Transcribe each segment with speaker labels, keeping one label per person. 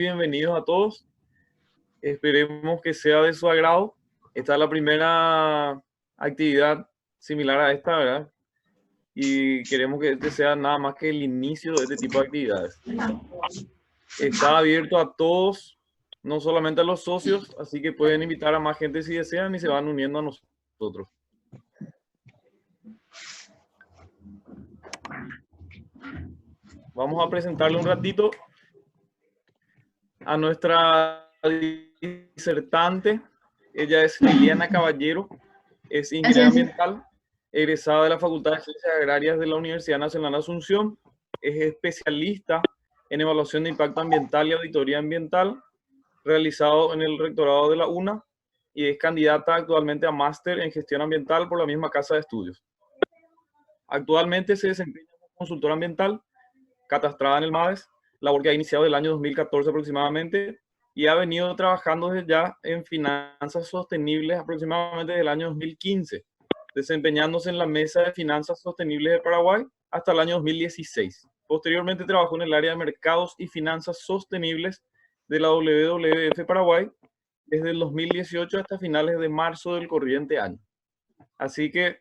Speaker 1: Bienvenidos a todos. Esperemos que sea de su agrado. Esta es la primera actividad similar a esta, ¿verdad? Y queremos que este sea nada más que el inicio de este tipo de actividades. Está abierto a todos, no solamente a los socios, así que pueden invitar a más gente si desean y se van uniendo a nosotros. Vamos a presentarle un ratito a nuestra disertante. Ella es Liliana Caballero, es ingeniera ambiental, egresada de la Facultad de Ciencias Agrarias de la Universidad Nacional de Asunción, es especialista en evaluación de impacto ambiental y auditoría ambiental, realizado en el rectorado de la UNA, y es candidata actualmente a máster en gestión ambiental por la misma casa de estudios. Actualmente se desempeña como consultora ambiental, catastrada en el MADES, labor que ha iniciado el año 2014 aproximadamente, y ha venido trabajando desde ya en finanzas sostenibles aproximadamente desde el año 2015, desempeñándose en la Mesa de Finanzas Sostenibles de Paraguay hasta el año 2016. Posteriormente trabajó en el área de mercados y finanzas sostenibles de la WWF Paraguay desde el 2018 hasta finales de marzo del corriente año. Así que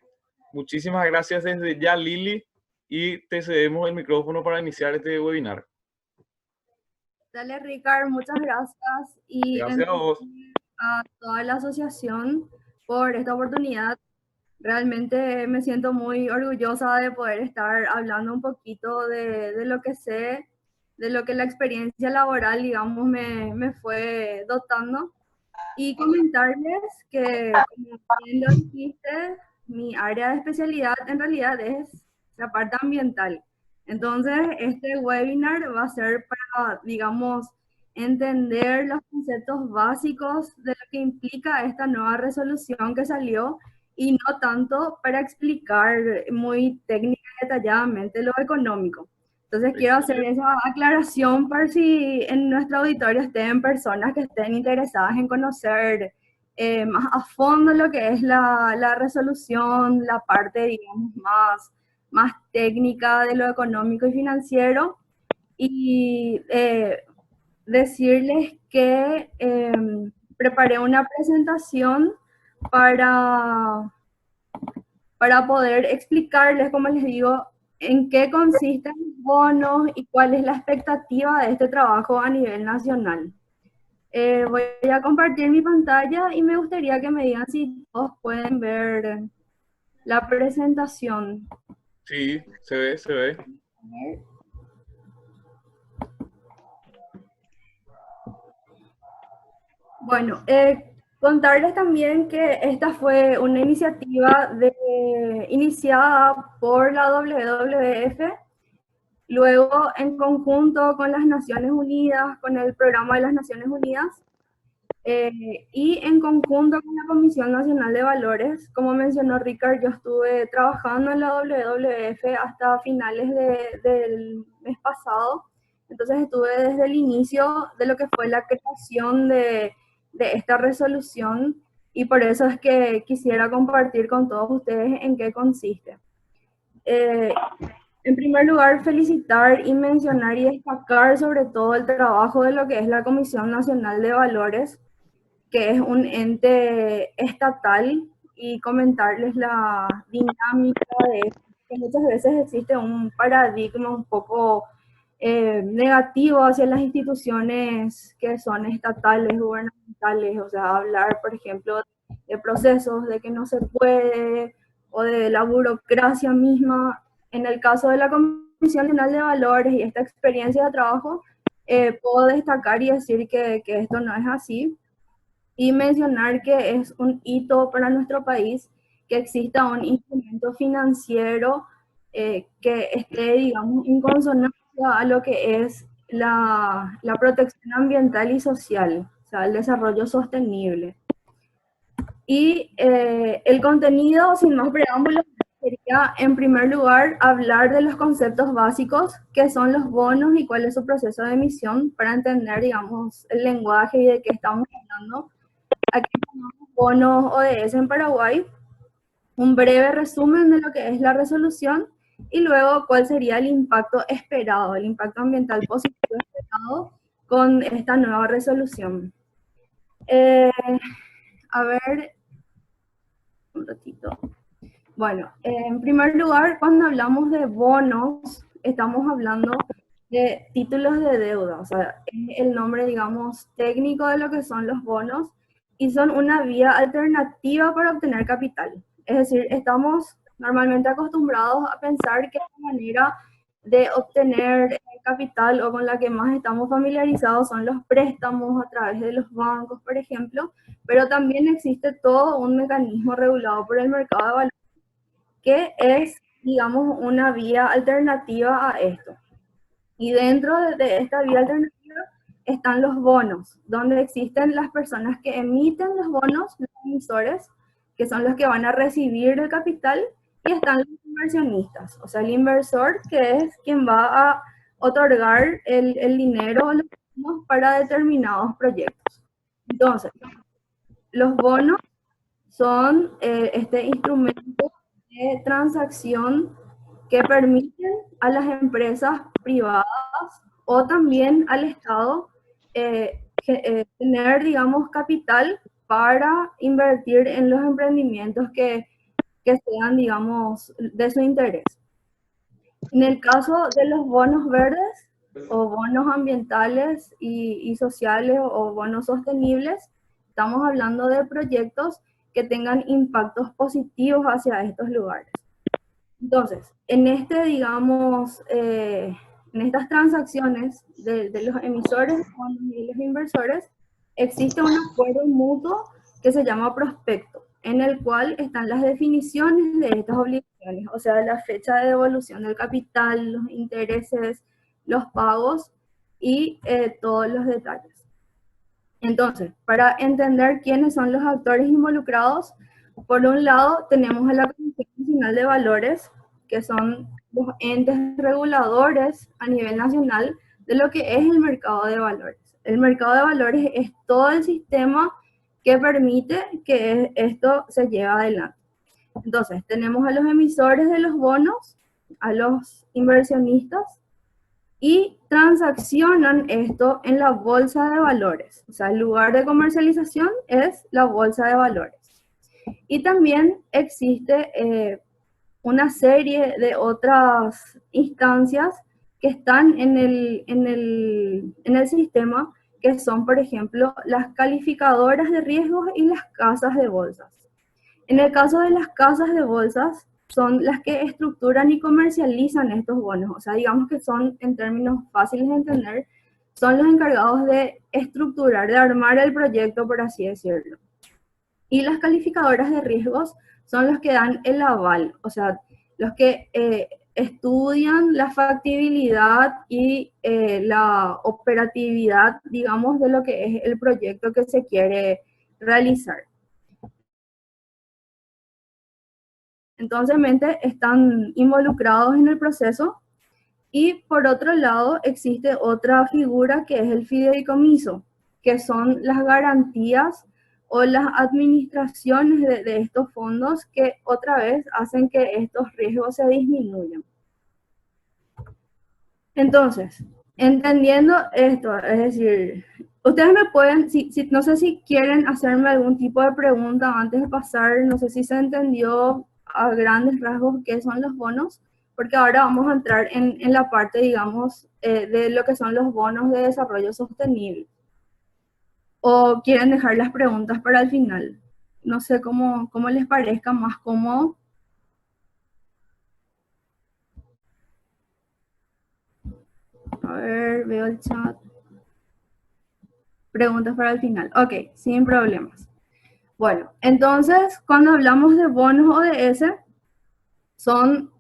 Speaker 1: muchísimas gracias desde ya, Lili, y te cedemos el micrófono para iniciar este webinar.
Speaker 2: Dale, Ricardo, muchas gracias y
Speaker 1: gracias a vos.
Speaker 2: A toda la asociación por esta oportunidad. Realmente me siento muy orgullosa de poder estar hablando un poquito de lo que sé, de lo que la experiencia laboral, digamos, me fue dotando. Y comentarles que, como bien lo dijiste, mi área de especialidad en realidad es la parte ambiental. Entonces, este webinar va a ser para, digamos, entender los conceptos básicos de lo que implica esta nueva resolución que salió y no tanto para explicar muy técnica y detalladamente lo económico. Entonces quiero hacer esa aclaración por si en nuestro auditorio estén personas que estén interesadas en conocer más a fondo lo que es la resolución, la parte, digamos, más técnica de lo económico y financiero. Y decirles que preparé una presentación para, para poder explicarles, como les digo, en qué consisten los bonos y cuál es la expectativa de este trabajo a nivel nacional. Voy a compartir mi pantalla y me gustaría que me digan si todos pueden ver la presentación.
Speaker 1: Sí, se ve, se ve.
Speaker 2: Bueno, contarles también que esta fue una iniciativa iniciada por la WWF, luego en conjunto con las Naciones Unidas, con el programa de las Naciones Unidas, y en conjunto con la Comisión Nacional de Valores. Como mencionó Ricardo, yo estuve trabajando en la WWF hasta finales del mes pasado, entonces estuve desde el inicio de lo que fue la creación de esta resolución, y por eso es que quisiera compartir con todos ustedes en qué consiste. En primer lugar, felicitar y mencionar y destacar sobre todo el trabajo de lo que es la Comisión Nacional de Valores, que es un ente estatal, y comentarles la dinámica de que muchas veces existe un paradigma un poco negativo hacia las instituciones que son estatales, gubernamentales, o sea, hablar, por ejemplo, de procesos, de que no se puede, o de la burocracia misma. En el caso de la Comisión Nacional de Valores y esta experiencia de trabajo, puedo destacar y decir que esto no es así, y mencionar que es un hito para nuestro país que exista un instrumento financiero que esté, digamos, en consonancia a lo que es la protección ambiental y social, o sea, el desarrollo sostenible. Y el contenido, sin más preámbulos, sería, en primer lugar, hablar de los conceptos básicos, que son los bonos y cuál es su proceso de emisión, para entender, digamos, el lenguaje y de qué estamos hablando. Aquí tenemos bonos ODS en Paraguay, un breve resumen de lo que es la resolución, y luego cuál sería el impacto esperado, el impacto ambiental positivo esperado con esta nueva resolución. A ver, un ratito. Bueno, en primer lugar, cuando hablamos de bonos, estamos hablando de títulos de deuda, o sea, es el nombre, digamos, técnico de lo que son los bonos y son una vía alternativa para obtener capital. Es decir, estamos normalmente acostumbrados a pensar que la manera de obtener capital o con la que más estamos familiarizados son los préstamos a través de los bancos, por ejemplo, pero también existe todo un mecanismo regulado por el mercado de valores que es, digamos, una vía alternativa a esto. Y dentro de esta vía alternativa están los bonos, donde existen las personas que emiten los bonos, los emisores, que son los que van a recibir el capital, y están los inversionistas, o sea, el inversor, que es quien va a otorgar el dinero los bonos para determinados proyectos. Entonces, los bonos son este instrumento de transacción que permiten a las empresas privadas o también al Estado tener, digamos, capital para invertir en los emprendimientos que sean, digamos, de su interés. En el caso de los bonos verdes o bonos ambientales y sociales o bonos sostenibles, estamos hablando de proyectos que tengan impactos positivos hacia estos lugares. Entonces, en este, digamos, en estas transacciones de los emisores y los inversores, existe un acuerdo mutuo que se llama prospecto, en el cual están las definiciones de estas obligaciones, o sea, la fecha de devolución del capital, los intereses, los pagos y todos los detalles. Entonces, para entender quiénes son los actores involucrados, por un lado tenemos a la Comisión Nacional de Valores, que son los entes reguladores a nivel nacional de lo que es el mercado de valores. El mercado de valores es todo el sistema que permite que esto se lleve adelante. Entonces, tenemos a los emisores de los bonos, a los inversionistas, y transaccionan esto en la bolsa de valores. O sea, el lugar de comercialización es la bolsa de valores. Y también existe una serie de otras instancias que están en el sistema, que son, por ejemplo, las calificadoras de riesgos y las casas de bolsas. En el caso de las casas de bolsas, son las que estructuran y comercializan estos bonos. O sea, digamos que son, en términos fáciles de entender, son los encargados de estructurar, de armar el proyecto, por así decirlo. Y las calificadoras de riesgos son los que dan el aval, o sea, los que estudian la factibilidad y la operatividad, digamos, de lo que es el proyecto que se quiere realizar. Entonces, están involucrados en el proceso. Y por otro lado, existe otra figura que es el fideicomiso, que son las garantías o las administraciones de estos fondos que otra vez hacen que estos riesgos se disminuyan. Entonces, entendiendo esto, es decir, ustedes me pueden, no sé si quieren hacerme algún tipo de pregunta antes de pasar, no sé si se entendió a grandes rasgos qué son los bonos, porque ahora vamos a entrar en la parte, digamos, de lo que son los bonos de desarrollo sostenible. O quieren dejar las preguntas para el final. No sé cómo les parezca más cómodo. A ver, veo el chat. Preguntas para el final. Ok, sin problemas. Bueno, entonces, cuando hablamos de bonos ODS, son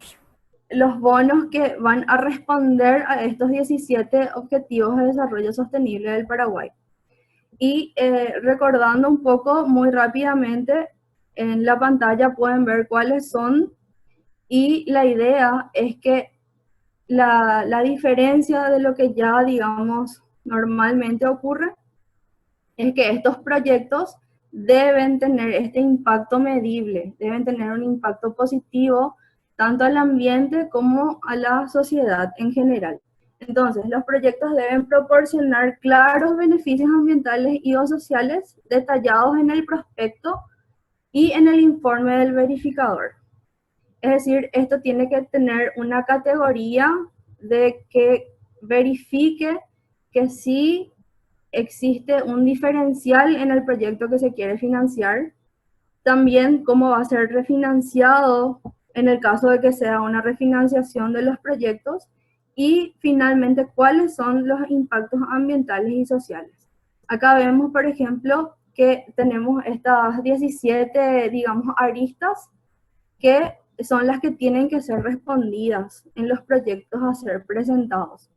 Speaker 2: los bonos que van a responder a estos 17 Objetivos de Desarrollo Sostenible del Paraguay. Y recordando un poco muy rápidamente, en la pantalla pueden ver cuáles son, y la idea es que la diferencia de lo que ya, digamos, normalmente ocurre, es que estos proyectos deben tener este impacto medible, deben tener un impacto positivo tanto al ambiente como a la sociedad en general. Entonces, los proyectos deben proporcionar claros beneficios ambientales y o sociales detallados en el prospecto y en el informe del verificador. Es decir, esto tiene que tener una categoría de que verifique que sí existe un diferencial en el proyecto que se quiere financiar. También cómo va a ser refinanciado en el caso de que sea una refinanciación de los proyectos. Y finalmente, cuáles son los impactos ambientales y sociales. Acá vemos, por ejemplo, que tenemos estas 17, digamos, aristas que son las que tienen que ser respondidas en los proyectos a ser presentados.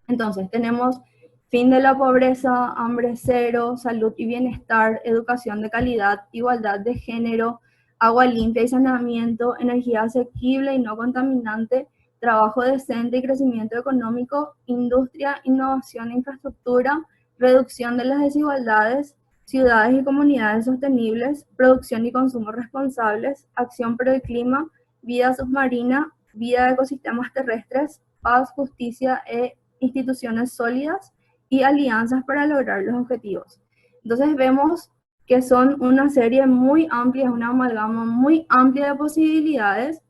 Speaker 2: Entonces, tenemos fin de la pobreza, hambre cero, salud y bienestar, educación de calidad, igualdad de género, agua limpia y saneamiento, energía asequible y no contaminante, trabajo decente y crecimiento económico, industria, innovación e infraestructura, reducción de las desigualdades, ciudades y comunidades sostenibles, producción y consumo responsables, acción por el clima, vida submarina, vida de ecosistemas terrestres, paz, justicia e instituciones sólidas y alianzas para lograr los objetivos. Entonces vemos que son una serie muy amplia, una amalgama muy amplia de posibilidades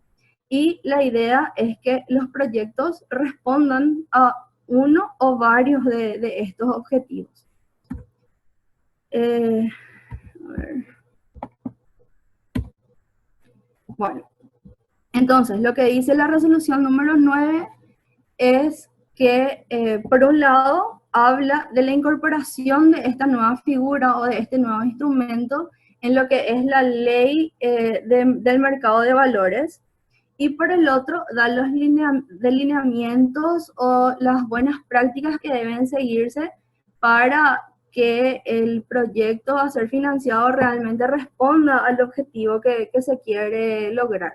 Speaker 2: y la idea es que los proyectos respondan a uno o varios de estos objetivos. A ver. Bueno, entonces lo que dice la resolución número 9 es que, por un lado, habla de la incorporación de esta nueva figura o de este nuevo instrumento en lo que es la ley del mercado de valores, y por el otro, da los lineamientos o las buenas prácticas que deben seguirse para que el proyecto a ser financiado realmente responda al objetivo que se quiere lograr.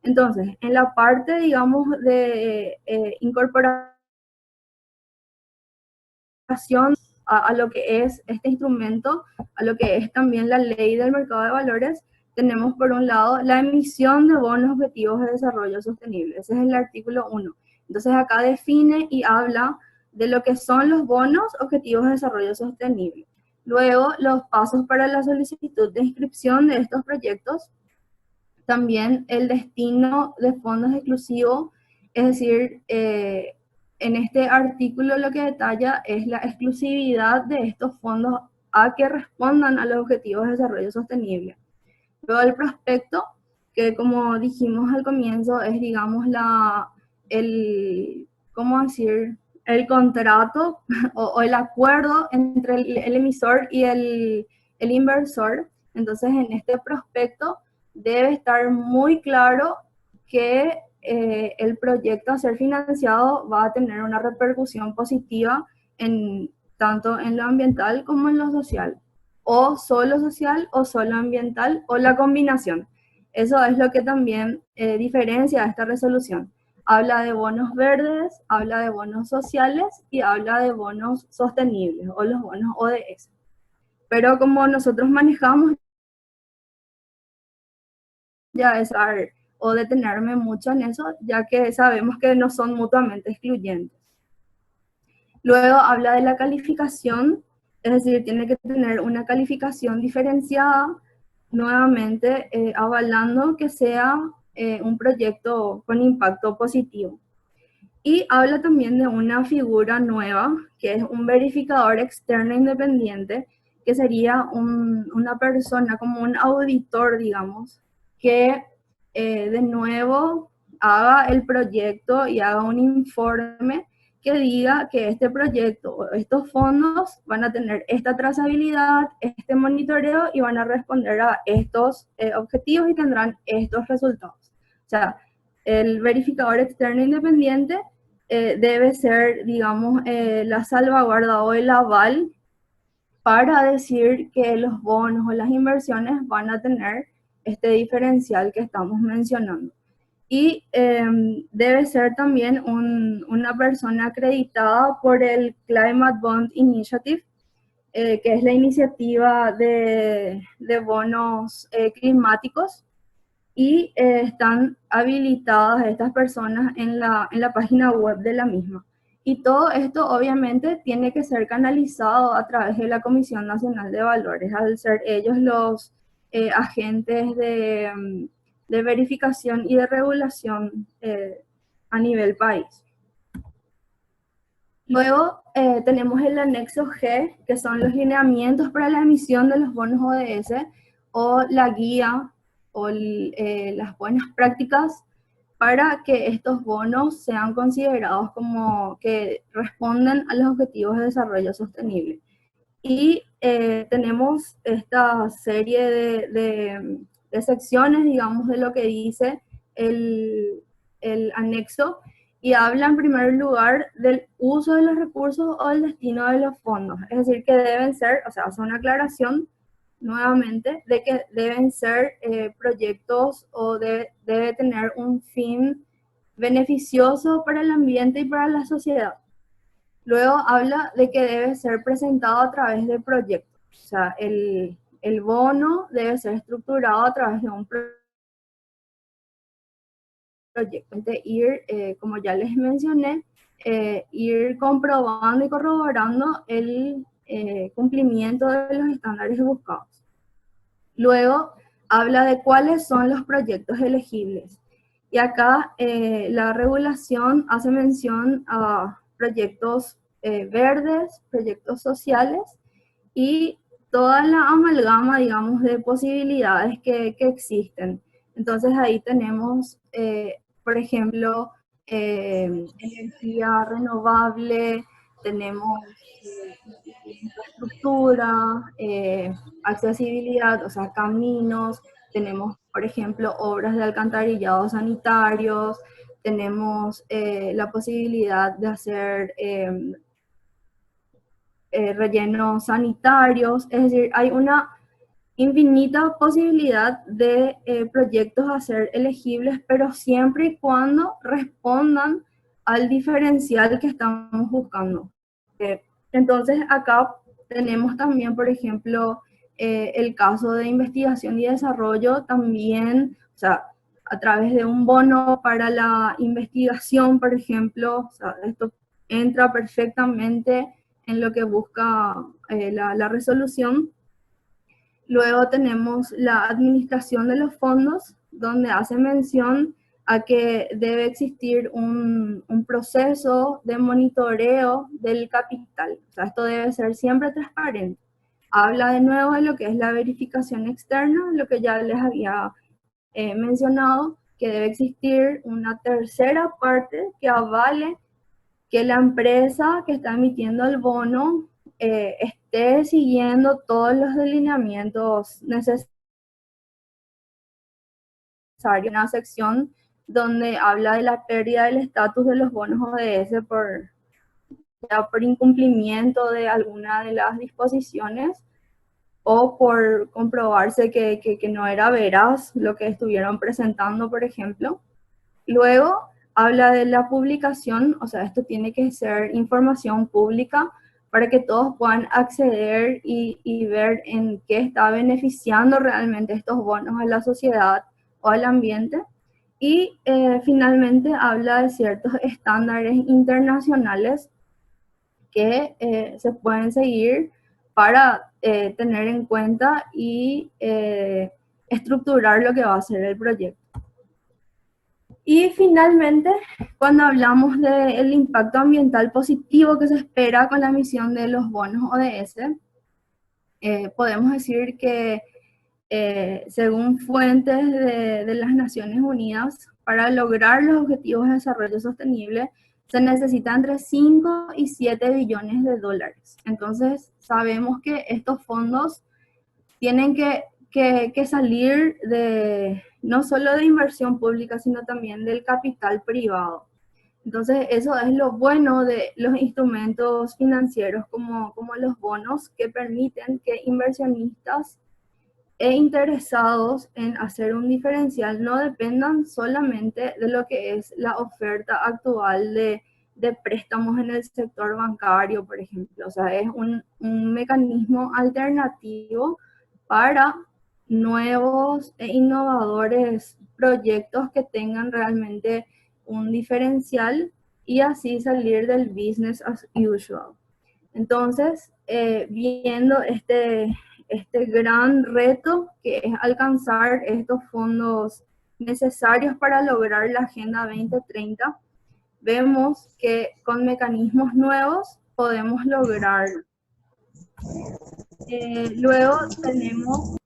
Speaker 2: Entonces, en la parte, digamos, de incorporación a lo que es este instrumento, a lo que es también la ley del mercado de valores, tenemos por un lado la emisión de bonos objetivos de desarrollo sostenible. Ese es el artículo 1. Entonces acá define y habla de lo que son los bonos objetivos de desarrollo sostenible. Luego, los pasos para la solicitud de inscripción de estos proyectos. También el destino de fondos exclusivos, es decir, en este artículo lo que detalla es la exclusividad de estos fondos a que respondan a los objetivos de desarrollo sostenible. Luego el prospecto, que como dijimos al comienzo, es, digamos, ¿cómo decir? El contrato o el acuerdo entre el emisor y el inversor. Entonces, en este prospecto debe estar muy claro que el proyecto a ser financiado va a tener una repercusión positiva tanto en lo ambiental como en lo social, o solo social o solo ambiental, o la combinación. Eso es lo que también diferencia esta resolución. Habla de bonos verdes, habla de bonos sociales y habla de bonos sostenibles o los bonos ODS. Pero como nosotros manejamos ya es o detenerme mucho en eso, ya que sabemos que no son mutuamente excluyentes. Luego habla de la calificación, es decir, tiene que tener una calificación diferenciada, nuevamente avalando que sea un proyecto con impacto positivo. Y habla también de una figura nueva, que es un verificador externo independiente, que sería una persona como un auditor, digamos, que de nuevo haga el proyecto y haga un informe que diga que este proyecto, estos fondos van a tener esta trazabilidad, este monitoreo y van a responder a estos objetivos y tendrán estos resultados. O sea, el verificador externo independiente debe ser, digamos, la salvaguarda o el aval para decir que los bonos o las inversiones van a tener este diferencial que estamos mencionando. Y debe ser también una persona acreditada por el Climate Bond Initiative, que es la iniciativa de bonos climáticos, y están habilitadas estas personas en la página web de la misma. Y todo esto obviamente tiene que ser canalizado a través de la Comisión Nacional de Valores, al ser ellos los agentes de verificación y de regulación a nivel país. Luego tenemos el anexo G, que son los lineamientos para la emisión de los bonos ODS o la guía o las buenas prácticas para que estos bonos sean considerados como que responden a los objetivos de desarrollo sostenible. Y tenemos esta serie de secciones, digamos, de lo que dice el anexo, y habla en primer lugar del uso de los recursos o del destino de los fondos. Es decir, que deben ser, o sea, hace una aclaración nuevamente de que deben ser proyectos o debe tener un fin beneficioso para el ambiente y para la sociedad. Luego habla de que debe ser presentado a través de proyectos. O sea, el bono debe ser estructurado a través de un proyecto. De ir, como ya les mencioné, ir comprobando y corroborando el cumplimiento de los estándares buscados. Luego habla de cuáles son los proyectos elegibles. Y acá la regulación hace mención a proyectos verdes, proyectos sociales y toda la amalgama, digamos, de posibilidades que existen. Entonces ahí tenemos, por ejemplo, energía renovable, tenemos infraestructura, accesibilidad, o sea, caminos, tenemos, por ejemplo, obras de alcantarillado sanitarios, tenemos la posibilidad de hacer rellenos sanitarios, es decir, hay una infinita posibilidad de proyectos a ser elegibles, pero siempre y cuando respondan al diferencial que estamos buscando. Entonces acá tenemos también, por ejemplo, el caso de investigación y desarrollo también, o sea, a través de un bono para la investigación, por ejemplo, o sea, esto entra perfectamente en lo que busca la resolución. Luego tenemos la administración de los fondos, donde hace mención a que debe existir un proceso de monitoreo del capital. O sea, esto debe ser siempre transparente. Habla de nuevo de lo que es la verificación externa, lo que ya les había mencionado, que debe existir una tercera parte que avale que la empresa que está emitiendo el bono esté siguiendo todos los delineamientos necesarios. Una sección donde habla de la pérdida del estatus de los bonos ODS por incumplimiento de alguna de las disposiciones o por comprobarse que no era veraz lo que estuvieron presentando, por ejemplo. Luego habla de la publicación, o sea, esto tiene que ser información pública para que todos puedan acceder y ver en qué está beneficiando realmente estos bonos a la sociedad o al ambiente. Y finalmente habla de ciertos estándares internacionales que se pueden seguir para tener en cuenta y estructurar lo que va a ser el proyecto. Y finalmente, cuando hablamos del impacto ambiental positivo que se espera con la emisión de los bonos ODS, podemos decir que según fuentes de las Naciones Unidas, para lograr los objetivos de desarrollo sostenible se necesita entre 5 y 7 billones de dólares. Entonces, sabemos que estos fondos tienen que salir no solo de inversión pública, sino también del capital privado. Entonces, eso es lo bueno de los instrumentos financieros como los bonos, que permiten que inversionistas interesados en hacer un diferencial no dependan solamente de lo que es la oferta actual de préstamos en el sector bancario, por ejemplo. O sea, es un mecanismo alternativo para nuevos e innovadores proyectos que tengan realmente un diferencial y así salir del business as usual. Entonces, viendo este gran reto que es alcanzar estos fondos necesarios para lograr la Agenda 2030, vemos que con mecanismos nuevos podemos lograrlo. Luego tenemos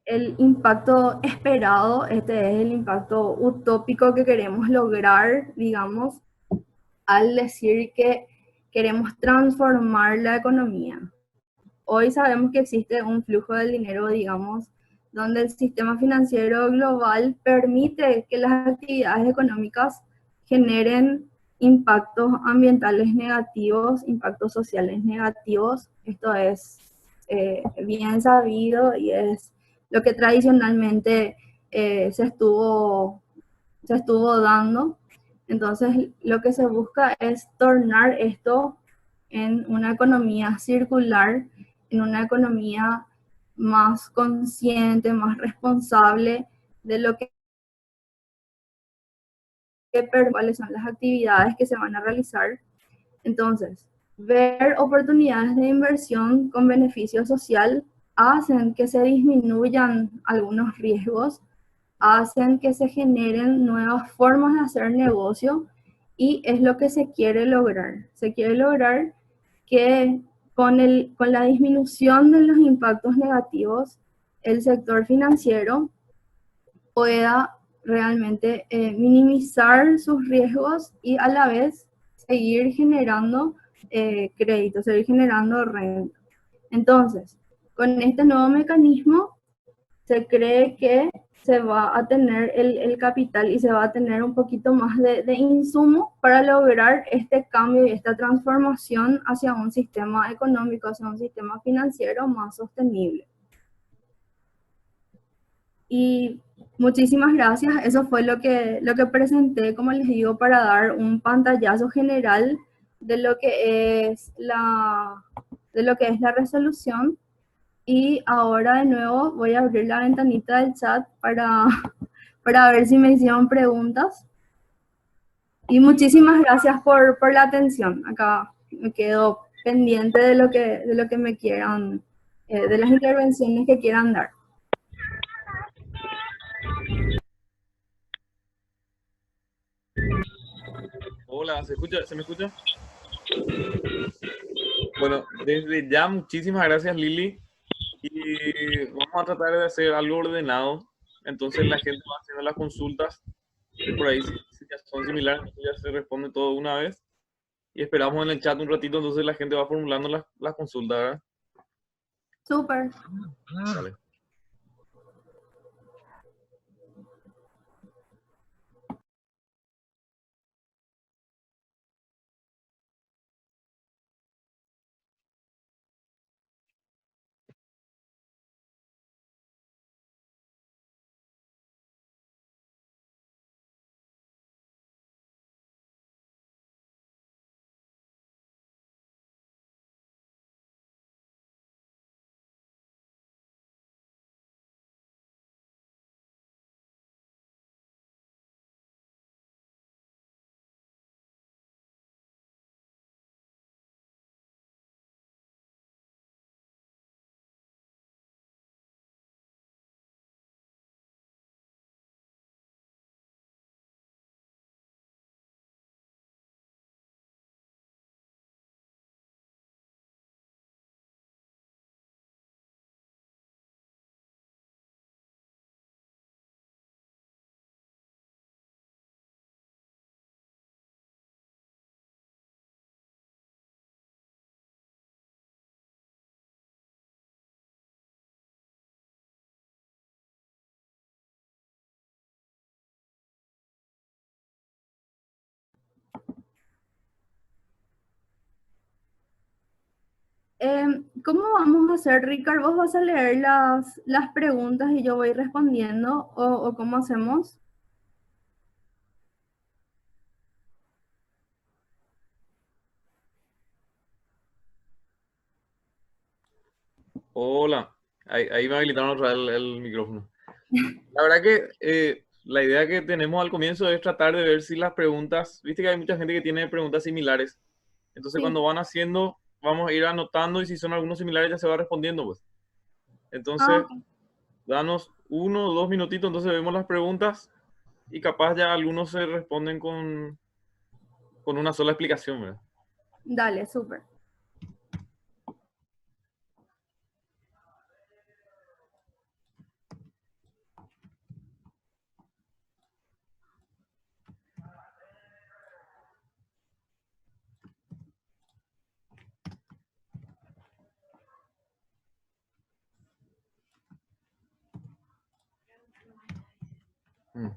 Speaker 2: el impacto esperado, este es el impacto utópico que queremos lograr, digamos, al decir que queremos transformar la economía. Hoy sabemos que existe un flujo de dinero, digamos, donde el sistema financiero global permite que las actividades económicas generen impactos ambientales negativos, impactos sociales negativos. Esto es bien sabido y es lo que tradicionalmente se estuvo dando. Entonces, lo que se busca es tornar esto en una economía circular, en una economía más consciente, más responsable de lo que cuáles son las actividades que se van a realizar. Entonces, ver oportunidades de inversión con beneficio social hacen que se disminuyan algunos riesgos, hacen que se generen nuevas formas de hacer negocio y es lo que se quiere lograr. Se quiere lograr que con la disminución de los impactos negativos, el sector financiero pueda realmente minimizar sus riesgos y a la vez seguir generando crédito, seguir generando renta. Entonces, con este nuevo mecanismo se cree que se va a tener el capital y se va a tener un poquito más de insumo para lograr este cambio y esta transformación hacia un sistema económico, hacia un sistema financiero más sostenible. Y muchísimas gracias. Eso fue lo que presenté, como les digo, para dar un pantallazo general de lo que es de lo que es la resolución. Y ahora de nuevo voy a abrir la ventanita del chat para ver si me hicieron preguntas. Y muchísimas gracias por la atención. Acá me quedo pendiente de lo que me quieran, de las intervenciones que quieran dar.
Speaker 1: Hola, ¿se me escucha? Bueno, desde ya muchísimas gracias, Lili. Y vamos a tratar de hacer algo ordenado. Entonces la gente va haciendo las consultas. Por ahí, si ya son similares, ya se responde todo de una vez. Y esperamos en el chat un ratito, entonces la gente va formulando las consultas, ¿verdad?
Speaker 2: Súper.
Speaker 1: Vale.
Speaker 2: ¿Cómo vamos a hacer, Ricardo? ¿Vos vas a leer las preguntas y yo voy respondiendo o cómo hacemos?
Speaker 1: Hola, ahí me habilitaron otra vez el micrófono. La verdad que la idea que tenemos al comienzo es tratar de ver si las preguntas, viste que hay mucha gente que tiene preguntas similares. Entonces,
Speaker 2: Sí.
Speaker 1: cuando van haciendo, vamos a ir anotando y si son algunos similares ya se va respondiendo, pues.
Speaker 2: Ah,
Speaker 1: Entonces,
Speaker 2: ok.
Speaker 1: danos 1 o 2 minutitos, entonces vemos las preguntas y capaz ya algunos se responden con una sola explicación, ¿verdad?
Speaker 2: Dale, súper.
Speaker 1: Mm.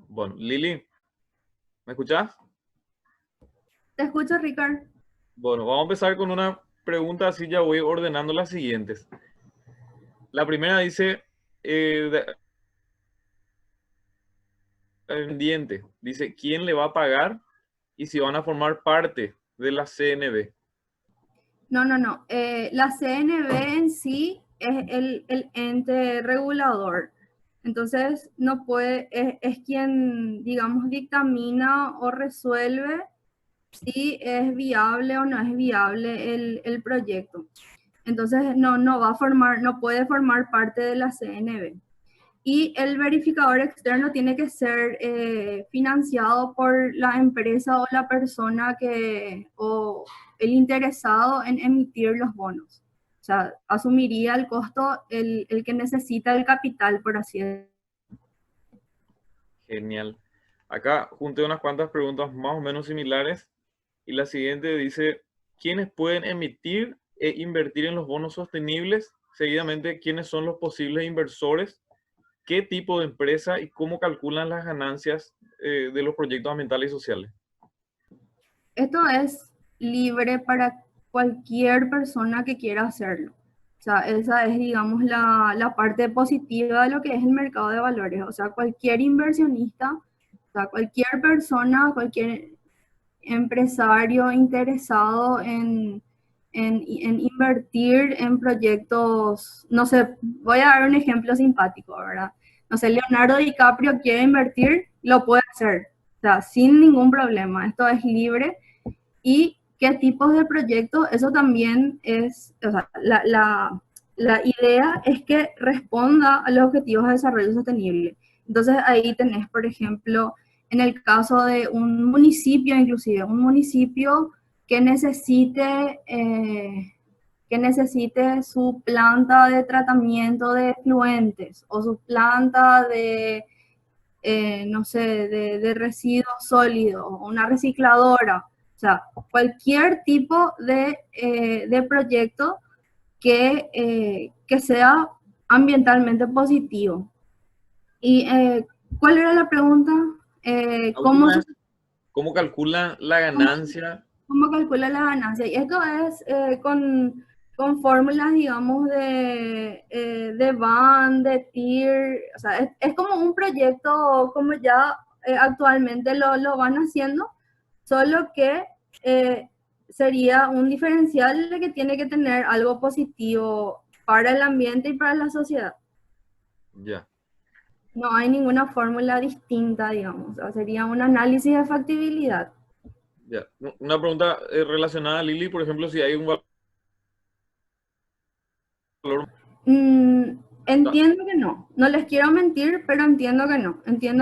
Speaker 1: Bueno, Lili, ¿me escuchás?
Speaker 2: Te escucho, Ricardo.
Speaker 1: Bueno, vamos a empezar con una pregunta, así ya voy ordenando las siguientes. La primera dice, pendiente, dice, ¿quién le va a pagar y si van a formar parte de la CNB?
Speaker 2: No, no, no. La CNB en sí es el ente regulador. Entonces, no puede, es quien, digamos, dictamina o resuelve si es viable o no es viable el proyecto. Entonces, no va a formar, no puede formar parte de la CNB. Y el verificador externo tiene que ser financiado por la empresa o la persona o el interesado en emitir los bonos. O sea, asumiría el costo el que necesita el capital, por así decirlo.
Speaker 1: Genial. Acá junté unas cuantas preguntas más o menos similares y la siguiente dice, ¿quiénes pueden emitir e invertir en los bonos sostenibles? Seguidamente, ¿quiénes son los posibles inversores? ¿Qué tipo de empresa y cómo calculan las ganancias de los proyectos ambientales y sociales?
Speaker 2: Esto es libre para cualquier persona que quiera hacerlo. O sea, esa es, digamos, la parte positiva de lo que es el mercado de valores. O sea, cualquier inversionista, o sea, cualquier persona, cualquier empresario interesado en invertir en proyectos, no sé, voy a dar un ejemplo simpático, ¿verdad? No sé, Leonardo DiCaprio quiere invertir, lo puede hacer, o sea, sin ningún problema, esto es libre. ¿Y qué tipos de proyectos? Eso también es, o sea, la idea es que responda a los objetivos de desarrollo sostenible. Entonces ahí tenés, por ejemplo, en el caso de un municipio, inclusive, un municipio que que necesite su planta de tratamiento de efluentes o su planta de, no sé, de residuos sólidos, o una recicladora. O sea, cualquier tipo de proyecto que sea ambientalmente positivo. ¿Y cuál era la pregunta?
Speaker 1: La
Speaker 2: ¿Cómo
Speaker 1: última es, ¿cómo calculan la
Speaker 2: cómo,
Speaker 1: ganancia?
Speaker 2: cómo calcula la ganancia? Y esto es con fórmulas, digamos, de Van, de TIR, o sea, es como un proyecto como ya actualmente lo van haciendo, solo que eh, sería un diferencial de que tiene que tener algo positivo para el ambiente y para la sociedad.
Speaker 1: Ya,
Speaker 2: No hay ninguna fórmula distinta, digamos, o sea, sería un análisis de factibilidad.
Speaker 1: ya. Una pregunta relacionada a Lili, por ejemplo, si hay un valor.
Speaker 2: Mm, entiendo que no, no les quiero mentir, pero entiendo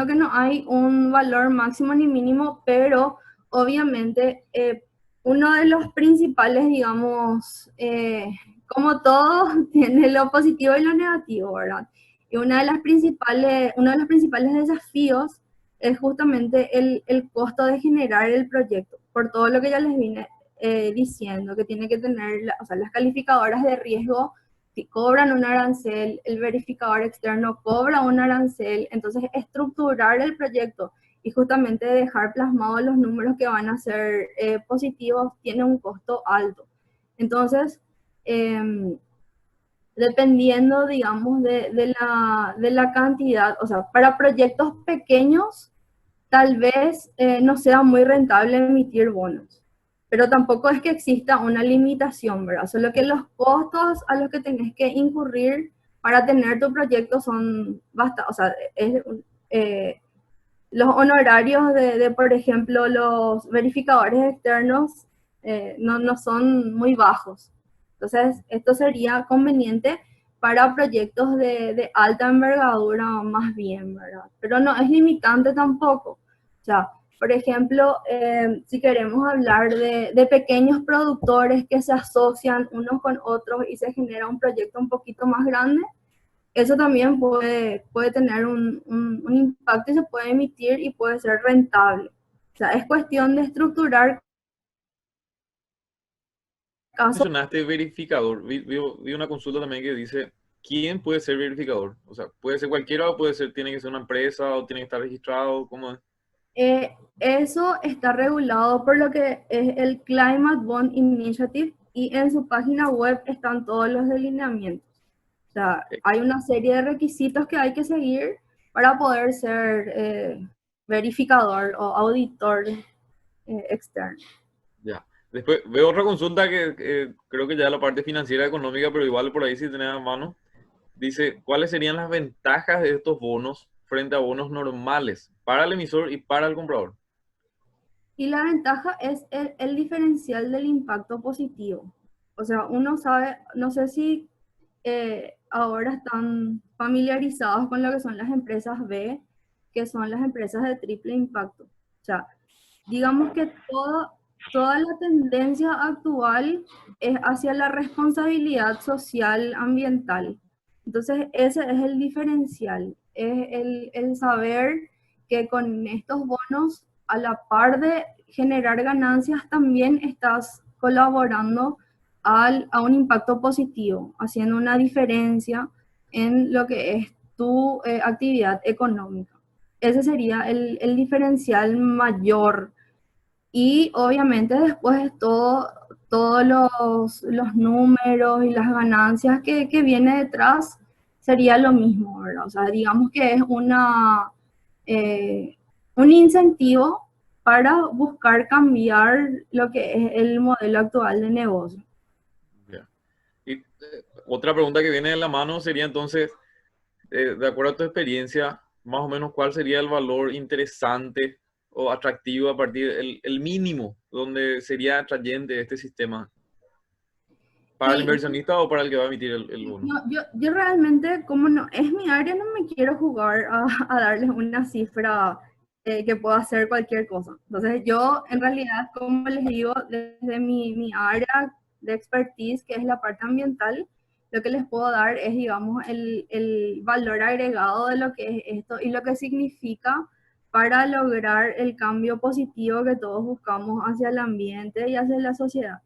Speaker 2: que no hay un valor máximo ni mínimo, pero obviamente uno de los principales, digamos, como todo, tiene lo positivo y lo negativo, ¿verdad? Y uno de los principales desafíos es justamente el costo de generar el proyecto, por todo lo que ya les vine diciendo, que tiene que tener, o sea, las calificadoras de riesgo si cobran un arancel, el verificador externo cobra un arancel, entonces estructurar el proyecto y justamente dejar plasmados los números que van a ser positivos tiene un costo alto. Entonces, eh, dependiendo, digamos, de la cantidad, o sea, para proyectos pequeños, tal vez no sea muy rentable emitir bonos. pero tampoco es que exista una limitación, ¿verdad? Solo que los costos a los que tenés que incurrir para tener tu proyecto son bastante, o sea, eh, los honorarios por ejemplo, los verificadores externos no son muy bajos. Entonces, esto sería conveniente para proyectos de alta envergadura más bien, ¿verdad? Pero no es limitante tampoco. O sea, por ejemplo, si queremos hablar de pequeños productores que se asocian unos con otros y se genera un proyecto un poquito más grande, eso también puede tener un impacto y se puede emitir y puede ser rentable. O sea, es cuestión de estructurar casos.
Speaker 1: Mencionaste verificador. Vi una consulta también que dice, ¿quién puede ser verificador? O sea, ¿puede ser cualquiera o puede ser, tiene que ser una empresa o tiene que estar registrado? ¿Cómo es?
Speaker 2: Eso está regulado por lo que es el Climate Bond Initiative y en su página web están todos los delineamientos. O sea, hay una serie de requisitos que hay que seguir para poder ser verificador o auditor externo.
Speaker 1: Ya. Después veo otra consulta que creo que ya es la parte financiera económica, pero igual por ahí si tenés a mano. Dice, ¿cuáles serían las ventajas de estos bonos frente a bonos normales para el emisor y para el comprador?
Speaker 2: Y la ventaja es el diferencial del impacto positivo. O sea, uno sabe, no sé si ahora están familiarizados con lo que son las empresas B, que son las empresas de triple impacto. O sea, digamos que toda la tendencia actual es hacia la responsabilidad social ambiental. Entonces, ese es el diferencial, es el saber que con estos bonos, a la par de generar ganancias, también estás colaborando a un impacto positivo, haciendo una diferencia en lo que es tu actividad económica. Ese sería el diferencial mayor. Y obviamente después todos los números y las ganancias que viene detrás sería lo mismo, ¿verdad? O sea, digamos que es eh, un incentivo para buscar cambiar lo que es el modelo actual de negocio.
Speaker 1: Ya. Y otra pregunta que viene de la mano sería entonces, de acuerdo a tu experiencia, más o menos cuál sería el valor interesante o atractivo a partir el mínimo donde sería atrayente este sistema para el
Speaker 2: Sí,
Speaker 1: inversionista o para el que va a emitir el bono.
Speaker 2: no, yo realmente, como no es mi área, no me quiero jugar a darles una cifra que pueda hacer cualquier cosa. Entonces, yo en realidad, como les digo, desde mi área de expertise, que es la parte ambiental, lo que les puedo dar es, digamos, el valor agregado de lo que es esto y lo que significa para lograr el cambio positivo que todos buscamos hacia el ambiente y hacia la sociedad.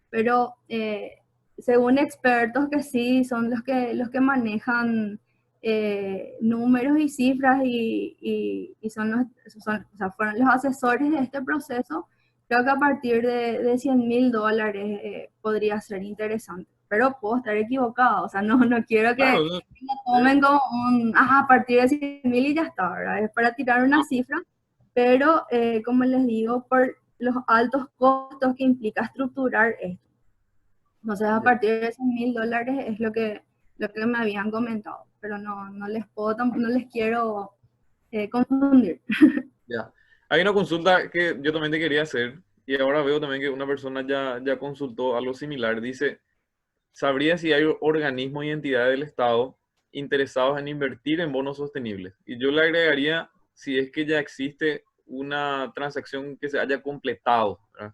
Speaker 2: Pero según expertos que sí son los que manejan números y cifras y o sea, fueron los asesores de este proceso, creo que a partir de $100,000 podría ser interesante. Pero puedo estar equivocado, o sea, no quiero que
Speaker 1: Claro,
Speaker 2: lo tomen como a partir de 100,000 y ya está, ¿verdad? Es para tirar una
Speaker 1: no,
Speaker 2: cifra, pero como les digo, por los altos costos que implica estructurar esto. Entonces, a
Speaker 1: ya,
Speaker 2: partir de esos $1,000 es lo que me habían comentado, pero no les puedo, no les quiero confundir.
Speaker 1: ya. Hay una consulta que yo también te quería hacer y ahora veo también que una persona ya consultó algo similar. Dice, ¿sabría si hay organismos y entidades del Estado interesados en invertir en bonos sostenibles? Y yo le agregaría si es que ya existe una transacción que se haya completado, ¿verdad?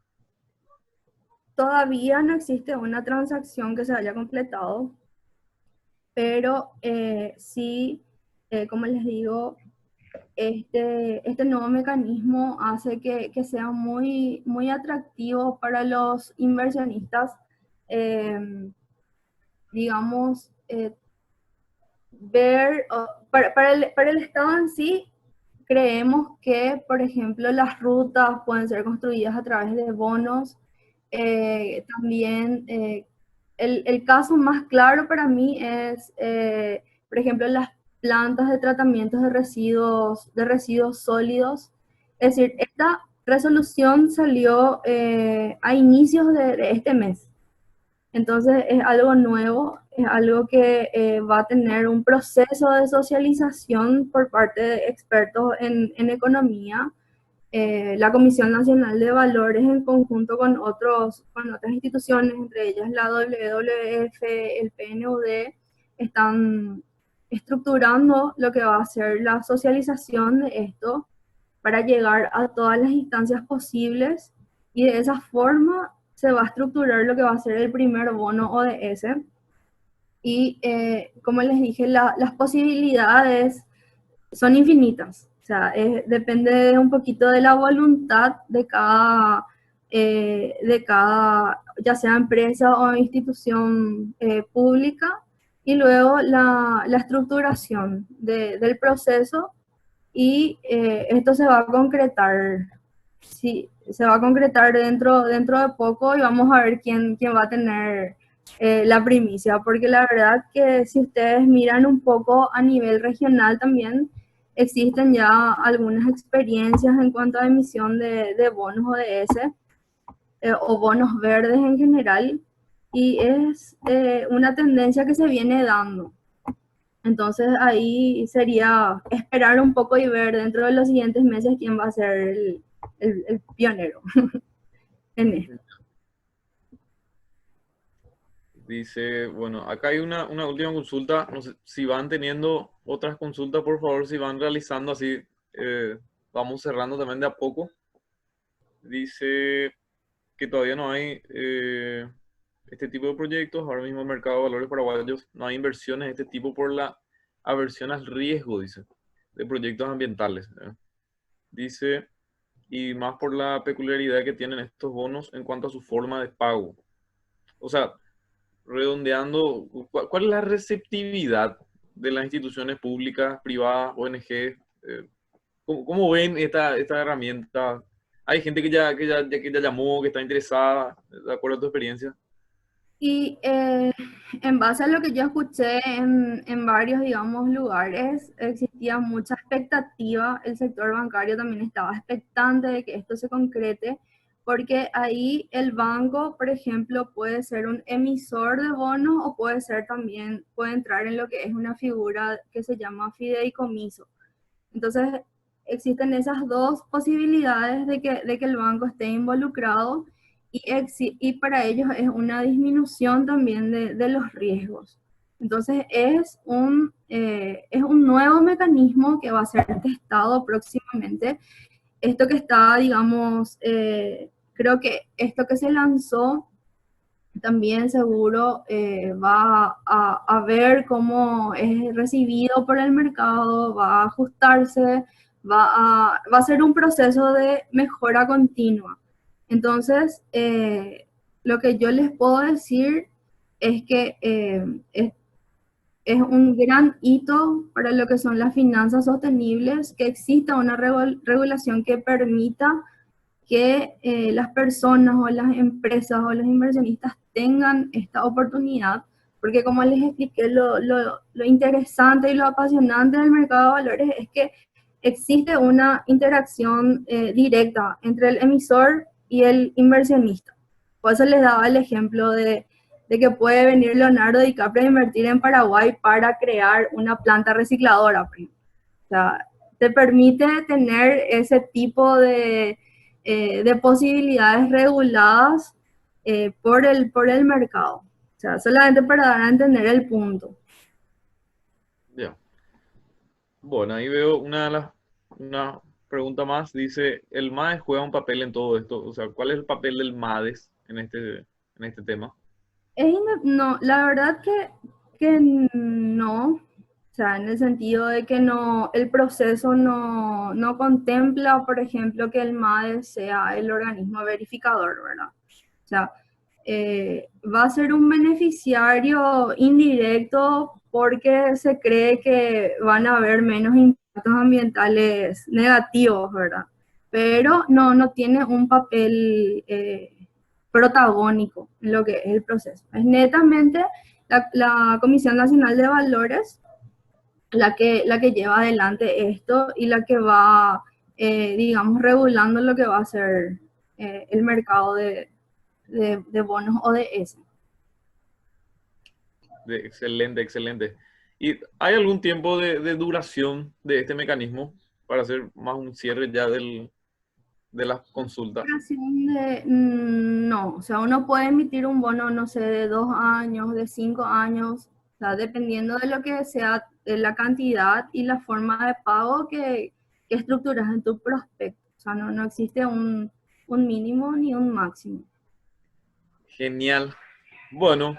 Speaker 2: Todavía no existe una transacción que se haya completado, pero sí, como les digo, este nuevo mecanismo hace que sea muy atractivo para los inversionistas, eh, digamos, para el Estado en sí, creemos que, por ejemplo, las rutas pueden ser construidas a través de bonos. También, el caso más claro para mí es, por ejemplo, las plantas de tratamientos de residuos sólidos. Es decir, esta resolución salió a inicios de este mes. Entonces es algo nuevo, es algo que va a tener un proceso de socialización por parte de expertos en economía. La Comisión Nacional de Valores en conjunto con otras instituciones, entre ellas la WWF, el PNUD, están estructurando lo que va a ser la socialización de esto para llegar a todas las instancias posibles y de esa forma se va a estructurar lo que va a ser el primer bono ODS. Y como les dije, las posibilidades son infinitas. O sea, depende un poquito de la voluntad de cada ya sea empresa o institución pública, y luego la estructuración del proceso, y esto se va a concretar. Sí, se va a concretar dentro de poco, y vamos a ver quién va a tener la primicia, porque la verdad que si ustedes miran un poco a nivel regional también, existen ya algunas experiencias en cuanto a emisión de bonos ODS o bonos verdes en general, y es una tendencia que se viene dando. Entonces ahí sería esperar un poco y ver dentro de los siguientes meses quién va a ser el pionero en esto.
Speaker 1: Dice, bueno, acá hay una última consulta. No sé si van teniendo otras consultas, por favor, si van realizando así, vamos cerrando también de a poco. Dice que todavía no hay este tipo de proyectos. Ahora mismo el mercado de valores paraguayos no hay inversiones de este tipo por la aversión al riesgo, dice, de proyectos ambientales. Dice, y más por la peculiaridad que tienen estos bonos en cuanto a su forma de pago. O sea, redondeando, ¿cuál es la receptividad de las instituciones públicas, privadas, ONG? ¿Cómo ven esta herramienta? Hay gente que ya llamó, que está interesada, de acuerdo a tu experiencia.
Speaker 2: Y en base a lo que yo escuché en varios, digamos, lugares, existía mucha expectativa. El sector bancario también estaba expectante de que esto se concrete, porque ahí el banco, por ejemplo, puede ser un emisor de bonos, o puede ser también, puede entrar en lo que es una figura que se llama fideicomiso. Entonces, existen esas dos posibilidades de que el banco esté involucrado, y para ellos es una disminución también de los riesgos. Entonces, es un nuevo mecanismo que va a ser testado próximamente. Esto que está, digamos, creo que esto que se lanzó también seguro va a ver cómo es recibido por el mercado, va a ajustarse, va a ser un proceso de mejora continua. Entonces, lo que yo les puedo decir es que es un gran hito para lo que son las finanzas sostenibles, que exista una regulación que permita que las personas o las empresas o los inversionistas tengan esta oportunidad, porque como les expliqué, lo interesante y lo apasionante del mercado de valores es que existe una interacción directa entre el emisor y el inversionista. Por eso les daba el ejemplo de que puede venir Leonardo DiCaprio a invertir en Paraguay para crear una planta recicladora. O sea, te permite tener ese tipo de posibilidades reguladas por el mercado. O sea, solamente para dar a entender el punto.
Speaker 1: Ya. Bueno, ahí veo una pregunta más. Dice, ¿el MADES juega un papel en todo esto? O sea, ¿cuál es el papel del MADES en este tema?
Speaker 2: No, la verdad que no. O sea, en el sentido de que no, el proceso no contempla, por ejemplo, que el MADE sea el organismo verificador, ¿verdad? O sea, va a ser un beneficiario indirecto porque se cree que van a haber menos impactos ambientales negativos, ¿verdad? Pero no tiene un papel protagónico en lo que es el proceso. Es netamente la Comisión Nacional de Valores la que lleva adelante esto, y la que va digamos, regulando lo que va a ser el mercado de bonos ODS.
Speaker 1: Excelente, excelente. ¿Y hay algún tiempo de duración de este mecanismo para hacer más un cierre ya de las consultas?
Speaker 2: No, o sea, uno puede emitir un bono, no sé, de 2 años, de 5 años, o sea, dependiendo de lo que sea, de la cantidad y la forma de pago que estructuras en tu prospecto. O sea, no existe un mínimo ni un máximo.
Speaker 1: Genial. Bueno,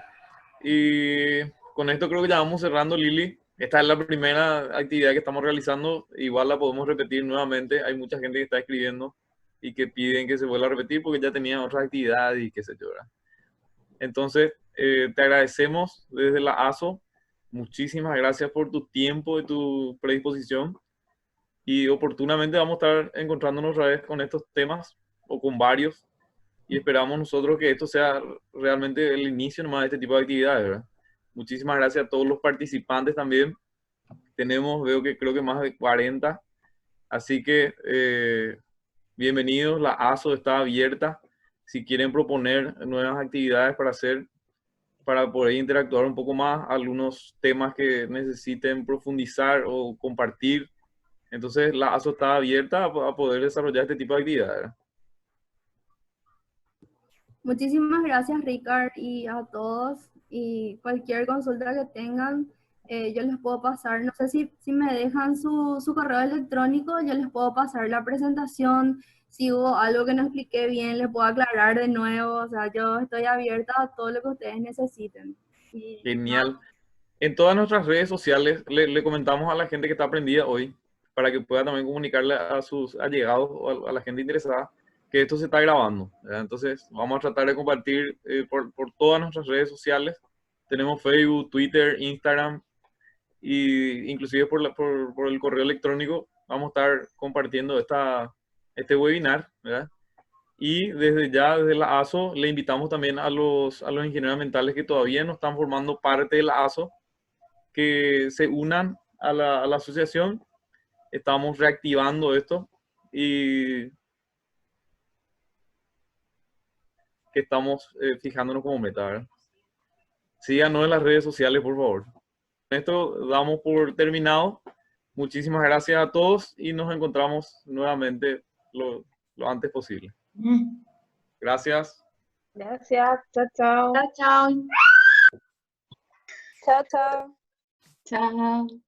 Speaker 1: y con esto creo que ya vamos cerrando, Lili. Esta es la primera actividad que estamos realizando. Igual la podemos repetir nuevamente. Hay mucha gente que está escribiendo y que piden que se vuelva a repetir porque ya tenían otras actividades y qué sé yo, ¿verdad? Entonces, te agradecemos desde la ASO. Muchísimas gracias por tu tiempo y tu predisposición. Y oportunamente vamos a estar encontrándonos otra vez con estos temas o con varios. Y esperamos nosotros que esto sea realmente el inicio nomás de este tipo de actividades, ¿verdad? Muchísimas gracias a todos los participantes también. Tenemos, veo que creo que más de 40. Así que bienvenidos, la ASO está abierta. Si quieren proponer nuevas actividades para hacer, para poder interactuar un poco más, algunos temas que necesiten profundizar o compartir. Entonces la ASO está abierta a poder desarrollar este tipo de actividades.
Speaker 2: Muchísimas gracias, Ricard, y a todos. Y cualquier consulta que tengan, yo les puedo pasar, no sé si me dejan su correo electrónico, yo les puedo pasar la presentación. Si hubo algo que no expliqué bien, les puedo aclarar de nuevo. O sea, yo estoy abierta a todo lo que ustedes necesiten. Y
Speaker 1: Genial. En todas nuestras redes sociales le comentamos a la gente que está aprendida hoy para que pueda también comunicarle a sus allegados o a la gente interesada que esto se está grabando, ¿verdad? Entonces vamos a tratar de compartir por todas nuestras redes sociales. Tenemos Facebook, Twitter, Instagram y inclusive por el correo electrónico vamos a estar compartiendo este webinar, ¿verdad? Y desde ya, desde la ASO, le invitamos también a los ingenieros ambientales que todavía no están formando parte de la ASO que se unan a la asociación. Estamos reactivando esto y que estamos fijándonos como meta, ¿verdad? Síganos en las redes sociales, por favor. Con esto damos por terminado. Muchísimas gracias a todos y nos encontramos nuevamente lo antes posible. Gracias.
Speaker 3: Gracias. Chao, chao.
Speaker 4: Chao, chao.
Speaker 3: Chao, chao.
Speaker 4: Chao.